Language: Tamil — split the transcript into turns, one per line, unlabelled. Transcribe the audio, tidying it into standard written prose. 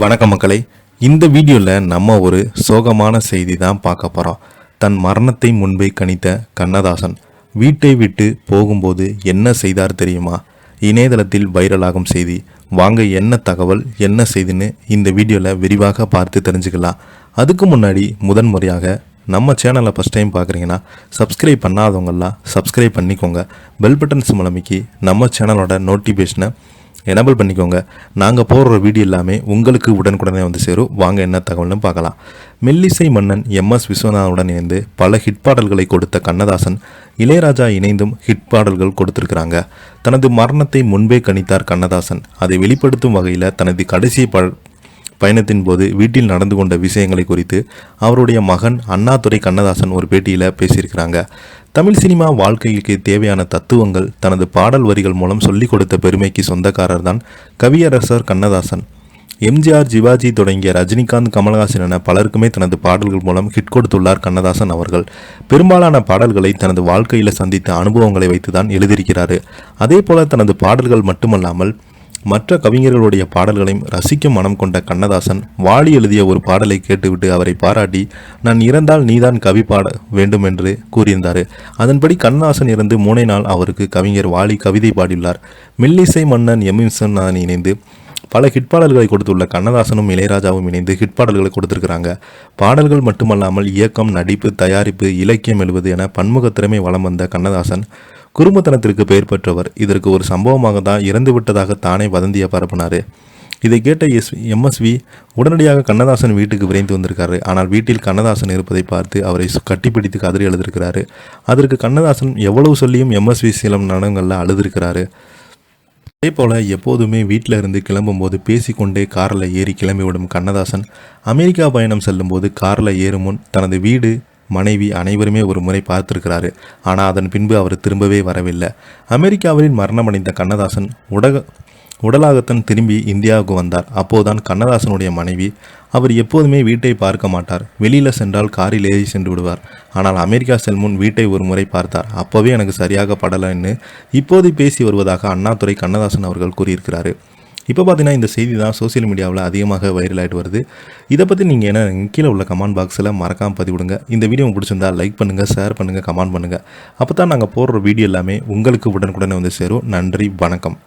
வணக்கம் மக்களே. இந்த வீடியோவில் நம்ம ஒரு சோகமான செய்தி தான் பார்க்க போகிறோம். தன் மரணத்தை முன்பே கணித்த கண்ணதாசன் வீட்டை விட்டு போகும்போது என்ன செய்தார் தெரியுமா? இணையதளத்தில் வைரலாகும் செய்தி. வாங்க என்ன தகவல் என்ன செய்தின்னு இந்த வீடியோவில் விரிவாக பார்த்து தெரிஞ்சுக்கலாம். அதுக்கு முன்னாடி முதன்முறையாக நம்ம சேனலை ஃபஸ்ட் டைம் பார்க்குறீங்கன்னா சப்ஸ்கிரைப் பண்ணாதவங்கெல்லாம் சப்ஸ்கிரைப் பண்ணிக்கோங்க. பெல் பட்டன்ஸ் மூலமிக்கி நம்ம சேனலோட நோட்டிஃபிகேஷனை எனபிள் பண்ணிக்கோங்க. நாங்கள் போடுற வீடியோ எல்லாமே உங்களுக்கு உடனுக்குடனே வந்து சேரும். வாங்க என்ன தகவல்னு பார்க்கலாம். மெல்லிசை மன்னன் MS விஸ்வநாதனுடன் இணைந்து பல ஹிட் பாடல்களை கொடுத்த கண்ணதாசன் இளையராஜா இணைந்தும் ஹிட் பாடல்கள் கொடுத்துருக்குறாங்க. தனது மரணத்தை முன்பே கணித்தார் கண்ணதாசன். அதை வெளிப்படுத்தும் வகையில் தனது கடைசி பயணத்தின் போது வீட்டில் நடந்து கொண்ட விஷயங்களை குறித்து அவருடைய மகன் அண்ணாதுரை கண்ணதாசன் ஒரு பேட்டியில் பேசியிருக்கிறாங்க. தமிழ் சினிமா வாழ்க்கைக்கு தேவையான தத்துவங்கள் தனது பாடல் வரிகள் மூலம் சொல்லிக் கொடுத்த பெருமைக்கு சொந்தக்காரர் தான் கவியரசர் கண்ணதாசன். MGR, சிவாஜி தொடங்கிய ரஜினிகாந்த், கமல்ஹாசன் என பலருக்குமே தனது பாடல்கள் மூலம் ஹிட் கொடுத்துள்ளார் கண்ணதாசன் அவர்கள். பெரும்பாலான பாடல்களை தனது வாழ்க்கையில் சந்தித்த அனுபவங்களை வைத்துதான் எழுதியிருக்கிறார். அதே போல தனது பாடல்கள் மட்டுமல்லாமல் மற்ற கவிஞர்களுடைய பாடல்களையும் ரசிக்கும் மனம் கொண்ட கண்ணதாசன் வாலி எழுதிய ஒரு பாடலை கேட்டுவிட்டு அவரை பாராட்டி, நான் இறந்தால் நீதான் கவி பாட வேண்டும் என்று கூறியிருந்தார். அதன்படி கண்ணதாசன் இறந்து 3 நாள் அவருக்கு கவிஞர் வாலி கவிதை பாடியுள்ளார். மெல்லிசை மன்னன் MS விஸ்வநாதன் இணைந்து பல ஹிட் பாடல்களை கொடுத்துள்ள கண்ணதாசனும் இளையராஜாவும் இணைந்து ஹிட் பாடல்களை கொடுத்துருக்கிறாங்க. பாடல்கள் மட்டுமல்லாமல் இயக்கம், நடிப்பு, தயாரிப்பு, இலக்கியம் எழுவது என பன்முக திறமை வலம் வந்த கண்ணதாசன் குறும்புத்தனத்திற்கு பெயர் பெற்றவர். இதற்கு ஒரு சம்பவமாக தான் இறந்து விட்டதாக தானே வதந்தியை பரப்பினார். இதை கேட்ட MSV உடனடியாக கண்ணதாசன் வீட்டுக்கு விரைந்து வந்திருக்காரு. ஆனால் வீட்டில் கண்ணதாசன் இருப்பதை பார்த்து அவரை கட்டிப்பிடித்து கதறி எழுதியிருக்கிறாரு. அதற்கு கண்ணதாசன் எவ்வளவு சொல்லியும் MSV சில நடனங்களில் அழுதிருக்கிறாரு. அதே போல் எப்போதுமே வீட்டில் இருந்து கிளம்பும்போது பேசிக்கொண்டே காரில் ஏறி கிளம்பிவிடும் கண்ணதாசன் அமெரிக்கா பயணம் செல்லும்போது காரில் ஏறும் முன் தனது வீடு, மனைவி அனைவருமே ஒரு முறை பார்த்திருக்கிறாரு. ஆனால் அதன் பின்பு அவர் திரும்பவே வரவில்லை. அமெரிக்காவில் மரணமடைந்த கண்ணதாசன் உடலாகத்தான் திரும்பி இந்தியாவுக்கு வந்தார். அப்போதுதான் கண்ணதாசனுடைய மனைவி, அவர் எப்போதுமே வீட்டை பார்க்க மாட்டார், வெளியில் சென்றால் காரில் ஏறி சென்று விடுவார். ஆனால் அமெரிக்கா செல்முன் வீட்டை ஒரு முறை பார்த்தார். அப்போவே எனக்கு சரியாக படலைன்னு இப்போது பேசி வருவதாக அண்ணாதுரை கண்ணதாசன் அவர்கள் கூறியிருக்கிறாரு. இப்போ பார்த்தீங்கன்னா இந்த செய்தி தான் சோசியல் மீடியாவில் அதிகமாக வைரல் ஆகிட்டு வருது. இதை பற்றி நீங்கள் என்ன கீழே உள்ள கமெண்ட் பாக்ஸில் மறக்காமல் பதிவிடுங்க. இந்த வீடியோ பிடிச்சிருந்தா லைக் பண்ணுங்கள், ஷேர் பண்ணுங்கள், கமெண்ட் பண்ணுங்கள். அப்போ தான் நாங்கள் போடுற வீடியோ எல்லாமே உங்களுக்கு உடனுக்குடனே வந்து சேரும். நன்றி, வணக்கம்.